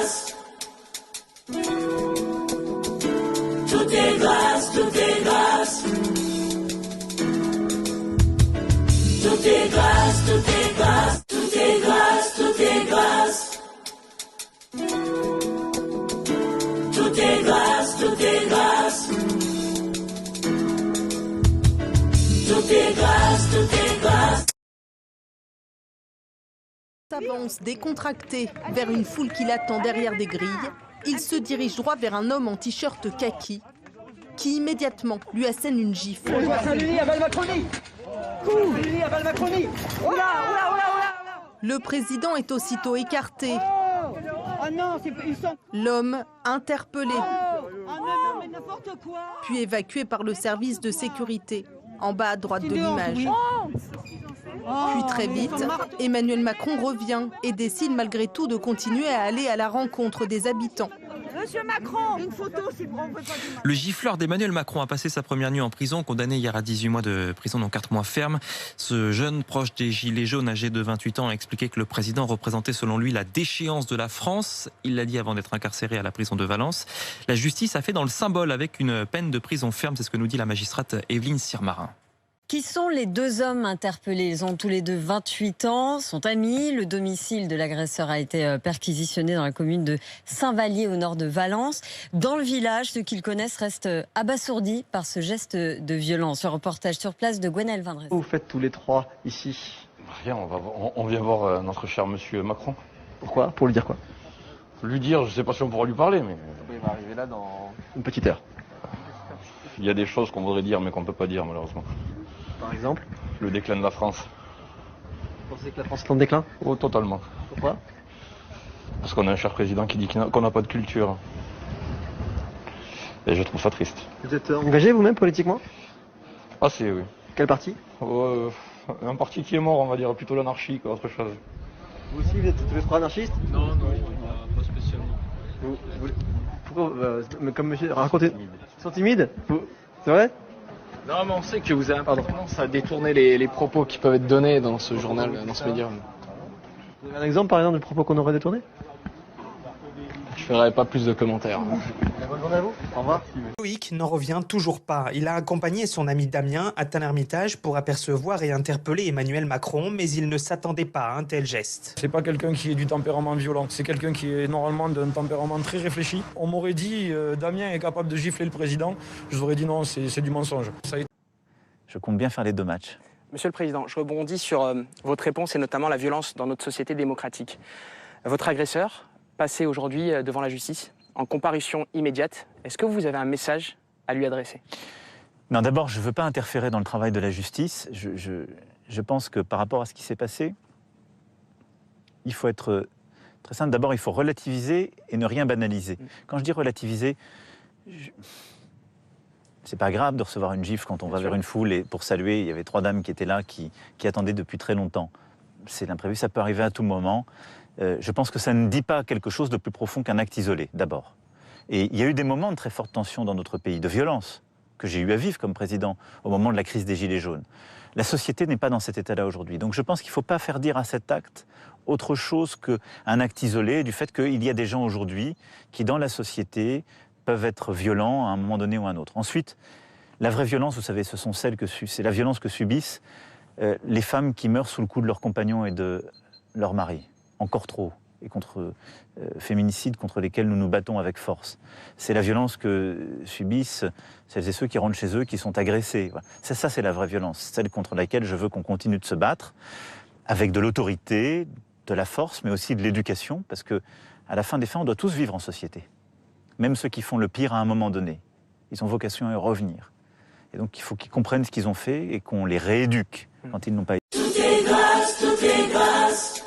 grâce. Tout est grâce, tout est grâce. Tout est grâce, tout est grâce. Tout est grâce, tout est grâce. Tout est grâce, tout est grâce. Tout est grâce, tout est grâce. S'avance décontracté vers une foule qui l'attend derrière des grilles. Il se dirige droit vers un homme en t-shirt kaki qui immédiatement lui assène une gifle. Le président est aussitôt écarté. L'homme interpellé, puis évacué par le service de sécurité, en bas à droite de l'image. Puis très vite, Emmanuel Macron revient et décide malgré tout de continuer à aller à la rencontre des habitants. Monsieur Macron, une photo, c'est bon. Le gifleur d'Emmanuel Macron a passé sa première nuit en prison, condamné hier à 18 mois de prison, dont 4 mois ferme. Ce jeune proche des Gilets jaunes, âgé de 28 ans, a expliqué que le président représentait selon lui la déchéance de la France. Il l'a dit avant d'être incarcéré à la prison de Valence. La justice a fait dans le symbole avec une peine de prison ferme, c'est ce que nous dit la magistrate Evelyne Sirmarin. Qui sont les deux hommes interpellés? Ils ont tous les deux 28 ans, sont amis. Le domicile de l'agresseur a été perquisitionné dans la commune de Saint-Vallier au nord de Valence. Dans le village, ceux qui le connaissent restent abasourdis par ce geste de violence. Le reportage sur place de Gwenaël Vindrez. Vous faites tous les trois ici? Rien, on vient voir notre cher monsieur Macron. Pourquoi? Pour lui dire quoi? Lui dire, je sais pas si on pourra lui parler, mais... Il va arriver là dans une petite heure. Il y a des choses qu'on voudrait dire mais qu'on peut pas dire malheureusement. Par exemple? Le déclin de la France. Vous pensez que la France est en déclin? Oh, totalement. Pourquoi? Parce qu'on a un cher président qui dit qu'on n'a pas de culture. Et je trouve ça triste. Vous êtes engagé vous-même politiquement? Ah c'est oui. Quel parti? Un parti qui est mort, on va dire, plutôt l'anarchie qu'autre chose. Vous aussi, vous êtes pro-anarchiste? Non, pas spécialement. Pourquoi, comme monsieur, racontez. Ils sont timides? C'est vrai? Non, mais on sait que vous avez tendance à détourner les propos qui peuvent être donnés dans ce journal, dans ce média. Vous avez un exemple, par exemple, de propos qu'on aurait détournés? Je ferai pas plus de commentaires. Bonne journée à vous. Au revoir. Loïc n'en revient toujours pas. Il a accompagné son ami Damien à Tain-l'Hermitage pour apercevoir et interpeller Emmanuel Macron, mais il ne s'attendait pas à un tel geste. C'est pas quelqu'un qui est du tempérament violent, c'est quelqu'un qui est normalement d'un tempérament très réfléchi. On m'aurait dit Damien est capable de gifler le président, je vous aurais dit non, c'est du mensonge. Je compte bien faire les 2 matchs. Monsieur le Président, je rebondis sur votre réponse et notamment la violence dans notre société démocratique. Votre agresseur, passé aujourd'hui devant la justice, en comparution immédiate, est-ce que vous avez un message à lui adresser? Non, d'abord, je ne veux pas interférer dans le travail de la justice. Je pense que par rapport à ce qui s'est passé, il faut être très simple. D'abord, il faut relativiser et ne rien banaliser. Quand je dis relativiser, c'est pas grave de recevoir une gifle quand on va vers une foule et pour saluer, il y avait 3 dames qui étaient là, qui attendaient depuis très longtemps. C'est l'imprévu, ça peut arriver à tout moment. Je pense que ça ne dit pas quelque chose de plus profond qu'un acte isolé, d'abord. Et il y a eu des moments de très forte tension dans notre pays, de violence, que j'ai eu à vivre comme président au moment de la crise des Gilets jaunes. La société n'est pas dans cet état-là aujourd'hui. Donc je pense qu'il ne faut pas faire dire à cet acte autre chose qu'un acte isolé, du fait qu'il y a des gens aujourd'hui qui, dans la société, peuvent être violents à un moment donné ou à un autre. Ensuite, la vraie violence, vous savez, c'est la violence que subissent les femmes qui meurent sous le coup de leurs compagnons et de leur mari. Encore trop, et contre féminicides contre lesquels nous nous battons avec force. C'est la violence que subissent celles et ceux qui rentrent chez eux, qui sont agressés. Voilà. Ça c'est la vraie violence, celle contre laquelle je veux qu'on continue de se battre, avec de l'autorité, de la force, mais aussi de l'éducation, parce que à la fin des fins, on doit tous vivre en société. Même ceux qui font le pire à un moment donné, ils ont vocation à y revenir. Et donc il faut qu'ils comprennent ce qu'ils ont fait et qu'on les rééduque quand ils n'ont pas été. Tout est grâce, tout est grâce.